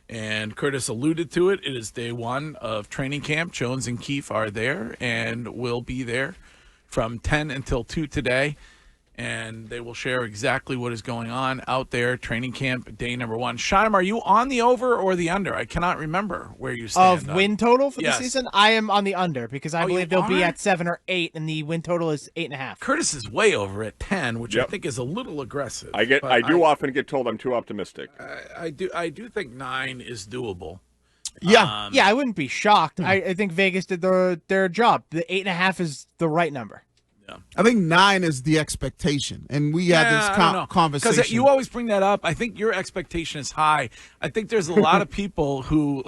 And Curtis alluded to it. It is day one of training camp. Jones and Keefe are there and will be there from 10 until 2 today. And they will share exactly what is going on out there. Training camp, day number one. Shime, are you on the over or the under? I cannot remember where you stand. Of win total for Yes. the season? I am on the under because I believe they'll be at 7 or 8, and the win total is 8.5. Curtis is way over at 10, which I think is a little aggressive. I do often get told I'm too optimistic. I do think 9 is doable. Yeah, I wouldn't be shocked. I think Vegas did their job. The 8.5 is the right number. I think 9 is the expectation, and we had this conversation. Because you always bring that up. I think your expectation is high. I think there's a lot of people who,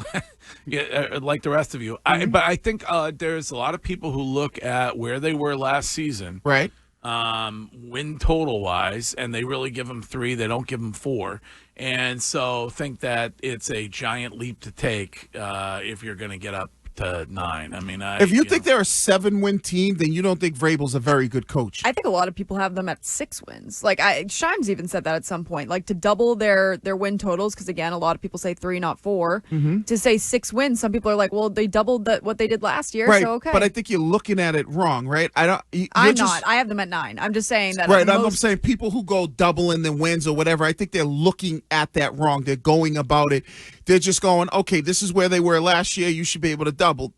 like the rest of you, but I think there's a lot of people who look at where they were last season, right? Win total wise, and they really give them 3. They don't give them 4, and so think that it's a giant leap to take if you're going to get up to 9. I mean, if you think they're a 7-win team, then you don't think Vrabel's a very good coach. I think a lot of people have them at 6 wins. Like Shimes even said that at some point, like to double their win totals. Because again, a lot of people say 3, not 4. To say 6 wins, some people are like, well, they doubled what they did last year. Right, so okay. but I think you're looking at it wrong, right? I'm not. I have them at 9. I'm just saying that. Right, I'm saying people who go double and then wins or whatever, I think they're looking at that wrong. They're going about it. They're just going, okay, this is where they were last year. You should be able to double.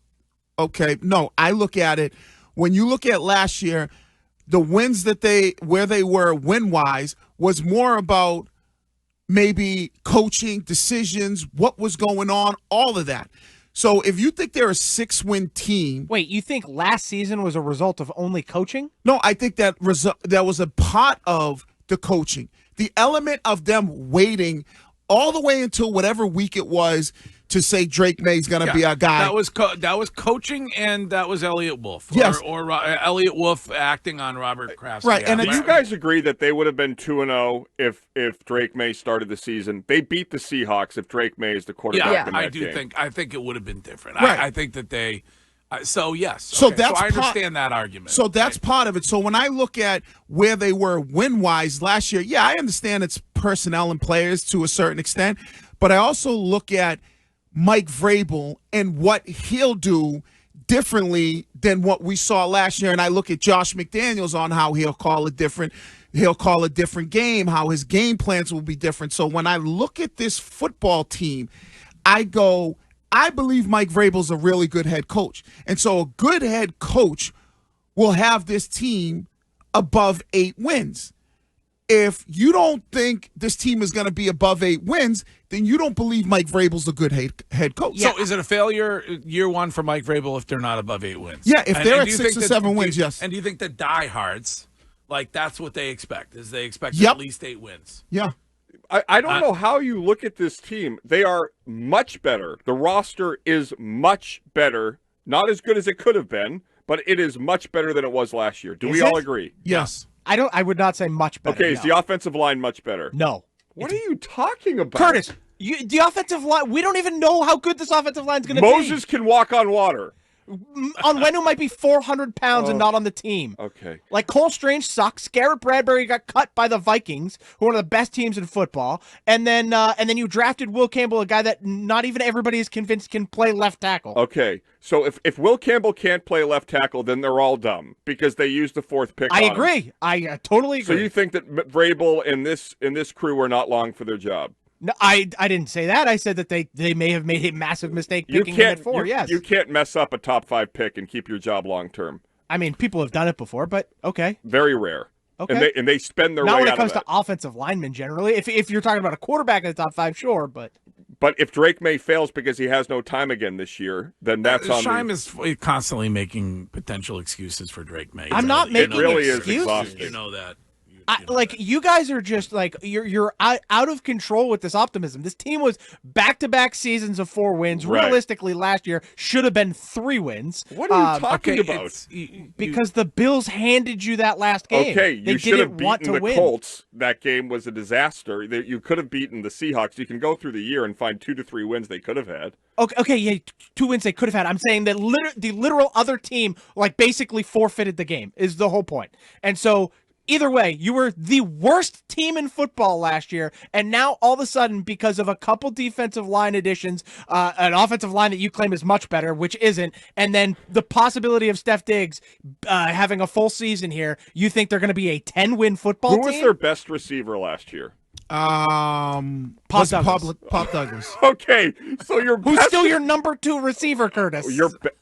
Okay, no, I look at it. When you look at last year, the wins where they were win-wise was more about maybe coaching, decisions, what was going on, all of that. So if you think they're a 6-win team. Wait, you think last season was a result of only coaching? No, I think that was a part of the coaching. The element of them waiting all the way until whatever week it was to say Drake May's going to be our guy. That was coaching, and that was Elliot Wolf. Yes. Or Elliot Wolf acting on Robert Kraft's right. behalf. And do you guys agree that they would have been 2-0 if Drake May started the season? They beat the Seahawks if Drake May is the quarterback in that game. I think it would have been different. Right. I think that they. So yes. So okay. that's I understand that argument. So that's part of it. So when I look at where they were win-wise last year, yeah, I understand it's personnel and players to a certain extent, but I also look at Mike Vrabel and what he'll do differently than what we saw last year. And I look at Josh McDaniels on how he'll call it different. He'll call a different game, how his game plans will be different. So when I look at this football team, I go, I believe Mike Vrabel's a really good head coach. And so a good head coach will have this team above 8 wins. If you don't think this team is going to be above 8 wins, then you don't believe Mike Vrabel's a good head coach. So is it a failure year one for Mike Vrabel if they're not above 8 wins? Yeah, if they're at 6 or 7 wins, yes. And do you think the diehards, like that's what they expect, is they expect at least 8 wins? Yeah. I don't know how you look at this team. They are much better. The roster is much better. Not as good as it could have been, but it is much better than it was last year. Do we all agree? Yes. I would not say much better. Okay, is the offensive line much better? No. What are you talking about? Curtis, the offensive line, we don't even know how good this offensive line is going to be. Moses can walk on water. Onwenu might be 400 pounds and not on the team. Okay. Like, Cole Strange sucks. Garrett Bradbury got cut by the Vikings, who are one of the best teams in football. And then you drafted Will Campbell, a guy that not even everybody is convinced can play left tackle. Okay. So if Will Campbell can't play left tackle, then they're all dumb because they used the 4th pick. I agree. I totally agree. So you think that Vrabel and this crew were not long for their job? No, I didn't say that. I said that they may have made a massive mistake picking him at 4. Yes, you can't mess up a top 5 pick and keep your job long term. I mean, people have done it before, but okay, very rare. Okay, and they spend their not way when out it comes of to offensive linemen generally. If you're talking about a quarterback in the top 5, sure, but if Drake May fails because he has no time again this year, then that's on. Shime is constantly making potential excuses for Drake May. I'm not making really excuses. Is exhausting. You know that. You guys are just like you're out of control with this optimism. This team was back-to-back seasons of 4 wins. Right. Realistically, last year should have been 3 wins. What are you talking about? Because the Bills handed you that last game. Okay, you should have beaten the win. Colts. That game was a disaster. You could have beaten the Seahawks. You can go through the year and find 2 to 3 wins they could have had. Okay, yeah, 2 wins they could have had. I'm saying that the literal other team like basically forfeited the game is the whole point. And so Either way, you were the worst team in football last year, and now all of a sudden, because of a couple defensive line additions, an offensive line that you claim is much better, which isn't, and then the possibility of Steph Diggs having a full season here, you think they're going to be a 10-win football team? Who was their best receiver last year? Pop Douglas. Okay, so who's still your number 2 receiver, Curtis?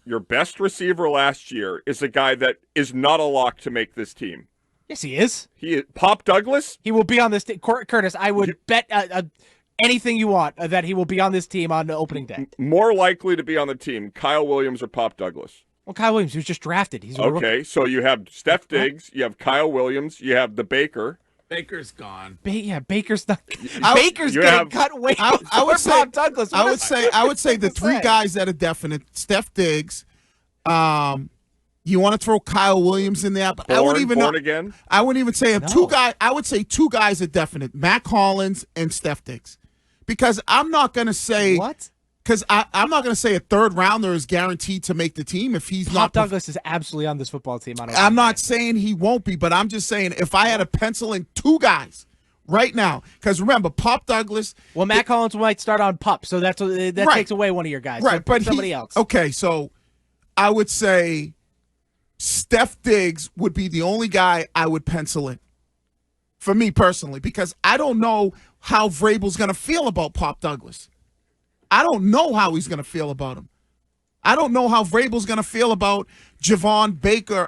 Your best receiver last year is a guy that is not a lock to make this team. Yes, he is. He is Pop Douglas. He will be on this team. Curtis, I would bet anything you want that he will be on this team on the opening day. More likely to be on the team, Kyle Williams or Pop Douglas? Well, Kyle Williams, he was just drafted. He's okay, so you have Steph Diggs, you have Kyle Williams, you have the Baker. Baker's gone. Baker's not. Baker's getting cut way. I would say Pop Douglas. I would say the 3 guys that are definite: Steph Diggs. You want to throw Kyle Williams in there, but I wouldn't even know. Again? I wouldn't even say 2 guys. I would say 2 guys are definite: Matt Collins and Steph Diggs, because I'm not going to say what. Because I'm not going to say a 3rd rounder is guaranteed to make the team if he's not. Pop Douglas is absolutely on this football team. I'm not saying he won't be, but I'm just saying if I had to pencil in 2 guys right now, because remember, Pop Douglas. Well, Matt Collins might start on PUP, so that takes away one of your guys. Right, so but somebody else. Okay, so I would say Steph Diggs would be the only guy I would pencil in for me personally, because I don't know how Vrabel's going to feel about Pop Douglas. I don't know how he's going to feel about him. I don't know how Vrabel's going to feel about Javon Baker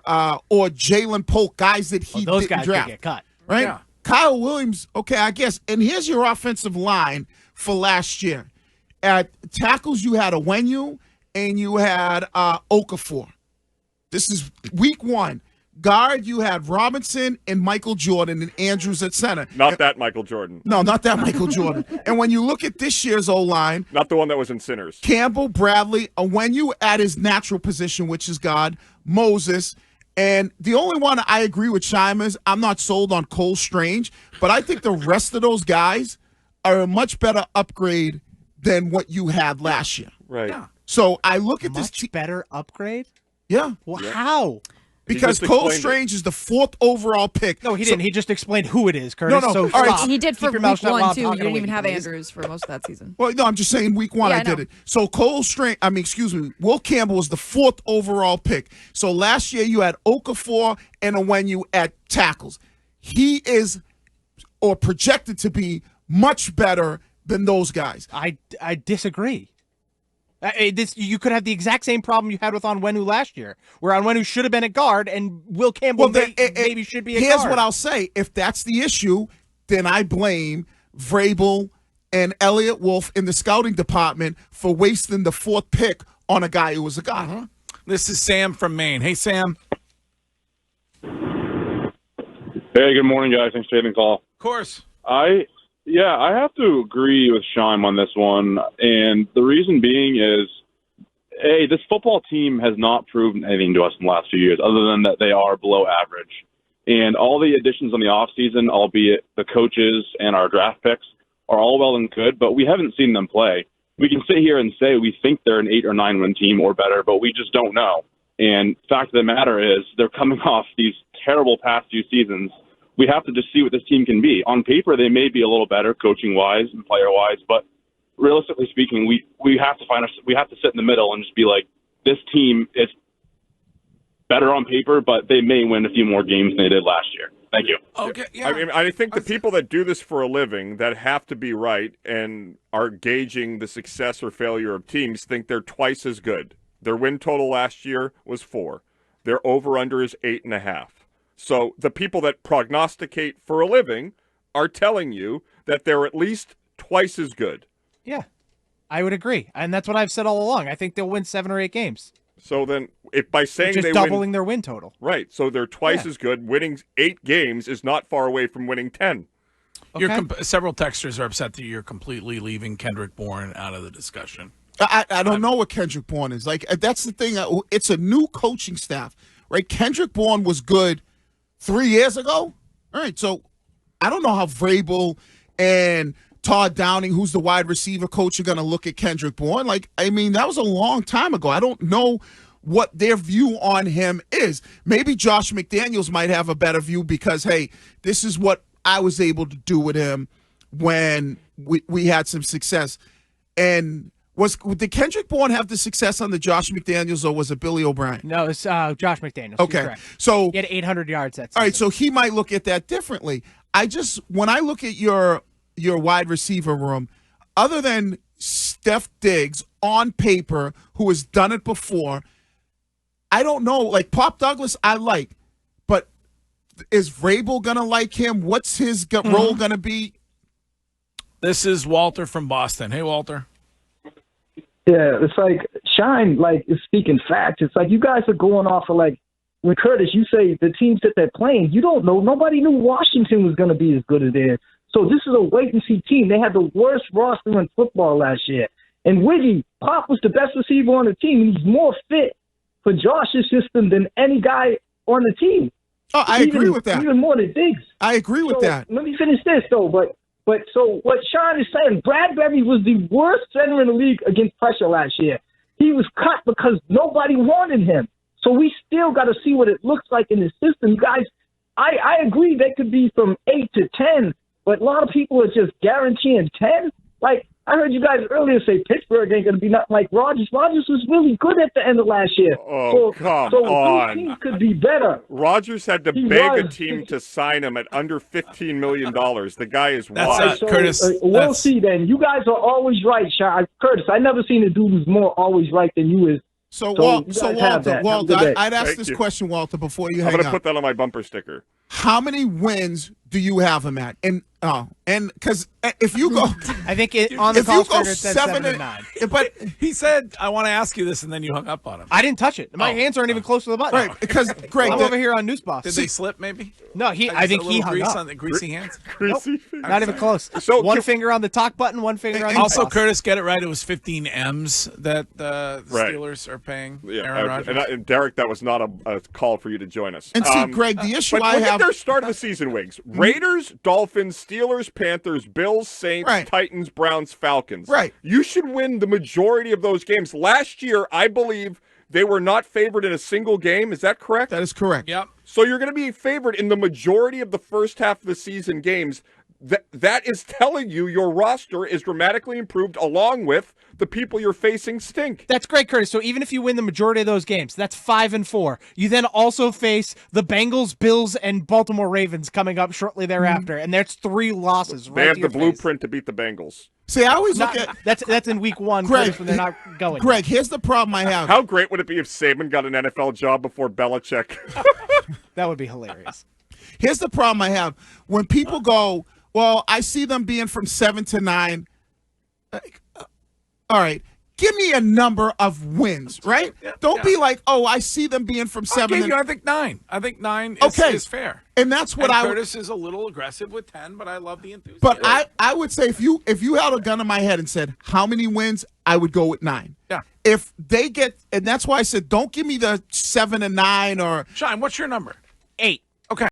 or Jalen Polk, guys that he those didn't guys draft. could get cut. Right? Yeah. Kyle Williams, okay, I guess. And here's your offensive line for last year. At tackles, you had Onwenu and you had Okafor. This is week 1. Guard, you had Robinson and Michael Jordan and Andrews at center. Not that Michael Jordan. No, not that Michael Jordan. And when you look at this year's O-line. Not the one that was in Sinners. Campbell, Bradley, Onwenu at his natural position, which is guard, Moses. And the only one I agree with Shima is I'm not sold on Cole Strange, but I think the rest of those guys are a much better upgrade than what you had last year. Right. Yeah. So I look at this Much better upgrade? Yeah. Well, how? Because Cole Strange is the 4th overall pick. No, he didn't. He just explained who it is, Curtis. No. So All right. stop. He did for Keep your week mouth shut 1 while I'm too. You talking didn't away, even have please. Andrews for most of that season. Well, no, I'm just saying week 1 Yeah, I did it. So Will Campbell was the 4th overall pick. So last year you had Okafor and Onwenu at tackles. He is, or projected to be, much better than those guys. I disagree. You could have the exact same problem you had with Onwenu last year, where Onwenu should have been a guard and Will Campbell maybe should be a guard. Here's what I'll say. If that's the issue, then I blame Vrabel and Elliott Wolf in the scouting department for wasting the 4th pick on a guy who was a guard. Uh-huh. This is Sam from Maine. Hey, Sam. Hey, good morning, guys. Thanks for taking the call. Of course. I have to agree with Shime on this one, and the reason being is, A, this football team has not proven anything to us in the last few years, other than that they are below average. And all the additions on the offseason, albeit the coaches and our draft picks, are all well and good, but we haven't seen them play. We can sit here and say we think they're an 8 or 9 win team or better, but we just don't know. And fact of the matter is, they're coming off these terrible past few seasons. We have to just see what this team can be. On paper, they may be a little better coaching-wise and player-wise, but realistically speaking, we have to sit in the middle and just be like, this team is better on paper, but they may win a few more games than they did last year. Thank you. Okay. Yeah. I mean, I think the people that do this for a living, that have to be right and are gauging the success or failure of teams, think they're twice as good. Their win total last year was 4. Their over-under is 8.5. So the people that prognosticate for a living are telling you that they're at least twice as good. Yeah, I would agree. And that's what I've said all along. I think they'll win 7 or 8 games. So then, if by saying just they doubling win, their win total. right, so they're twice as good. Winning 8 games is not far away from winning 10. Okay. Several texters are upset that you're completely leaving Kendrick Bourne out of the discussion. I don't know what Kendrick Bourne is. Like, that's the thing. It's a new coaching staff, right? Kendrick Bourne was good 3 years ago. All right, so I don't know how Vrabel and Todd Downing, who's the wide receiver coach, are going to look at Kendrick Bourne. Like, I mean, that was a long time ago. I don't know what their view on him is. Maybe Josh McDaniels might have a better view because, hey, this is what I was able to do with him when we had some success. And did Kendrick Bourne have the success on the Josh McDaniels, or was it Billy O'Brien? No, it's Josh McDaniels. Okay, so he had 800 yards that season. All right, so he might look at that differently. When I look at your wide receiver room, other than Steph Diggs on paper, who has done it before, I don't know. Like Pop Douglas, I like, but is Vrabel gonna like him? What's his role gonna be? This is Walter from Boston. Hey, Walter. Yeah, it's like Shine, like, is speaking facts. It's like you guys are going off of, like, when Curtis, you say the teams that they're playing, you don't know. Nobody knew Washington was going to be as good as they are. So this is a wait-and-see team. They had the worst roster in football last year. And Wiggy, Pop was the best receiver on the team, and he's more fit for Josh's system than any guy on the team. Oh, I agree with that. Even more than Diggs. I agree with that. Let me finish this, though, But so what Sean is saying, Bradbury was the worst center in the league against pressure last year. He was cut because nobody wanted him. So we still got to see what it looks like in the system. You guys, I agree they could be from 8 to 10, but a lot of people are just guaranteeing 10. Like, I heard you guys earlier say Pittsburgh ain't going to be nothing like Rodgers. Rodgers was really good at the end of last year. Oh, come so on. these teams could be better. Rodgers had to beg a team to sign him at under $15 million. The guy is wild. Curtis. We'll see then. You guys are always right, Sean. Curtis, I never seen a dude who's more always right than you is. So Walter, I'd ask this question, Walter, before you hang up. I'm going to put that on my bumper sticker. How many wins do you have him at? And because if you go, I think on the call starter it says 7 and 9. But he said, "I want to ask you this," and then you hung up on him. I didn't touch it. My hands aren't even close to the button. Right, because Greg, I'm over here on News Boss. Did they slip? Maybe. No, I think he hung up. On the greasy hands. Greasy Nope, not even close. So one finger on the talk button, one finger on the Also, boss. Curtis, get it right. It was 15 M's that the Steelers are paying Aaron Rodgers. And Derek, that was not a call for you to join us. And see, Greg, the issue but I look have. at their start of the season, Wings. Raiders, Dolphins, Steelers, Panthers, Bills, Saints, Titans, Browns, Falcons. Right. You should win the majority of those games. Last year, I believe they were not favored in a single game. Is that correct? That is correct. Yep. So you're going to be favored in the majority of the first half of the season games. That is telling you your roster is dramatically improved, along with the people you're facing stink. That's great, Curtis. So even if you win the majority of those games, that's 5-4. You then also face the Bengals, Bills, and Baltimore Ravens coming up shortly thereafter, and that's 3 losses. They have the blueprint to beat the Bengals. See, I always look at that's in week 1, Greg, Curtis, when they're not going. Greg, here's the problem I have. How great would it be if Saban got an NFL job before Belichick? That would be hilarious. Here's the problem I have. When people go, well, I see them being from 7 to 9. All right. Give me a number of wins, right? Don't be like, oh, I see them being from 7. I think 9. I think 9 is fair. And that's what Curtis is a little aggressive with 10, but I love the enthusiasm. But I would say if you held a gun to my head and said, how many wins, I would go with 9. Yeah. If they get, and that's why I said, don't give me the 7 and 9 or. Shine, what's your number? 8.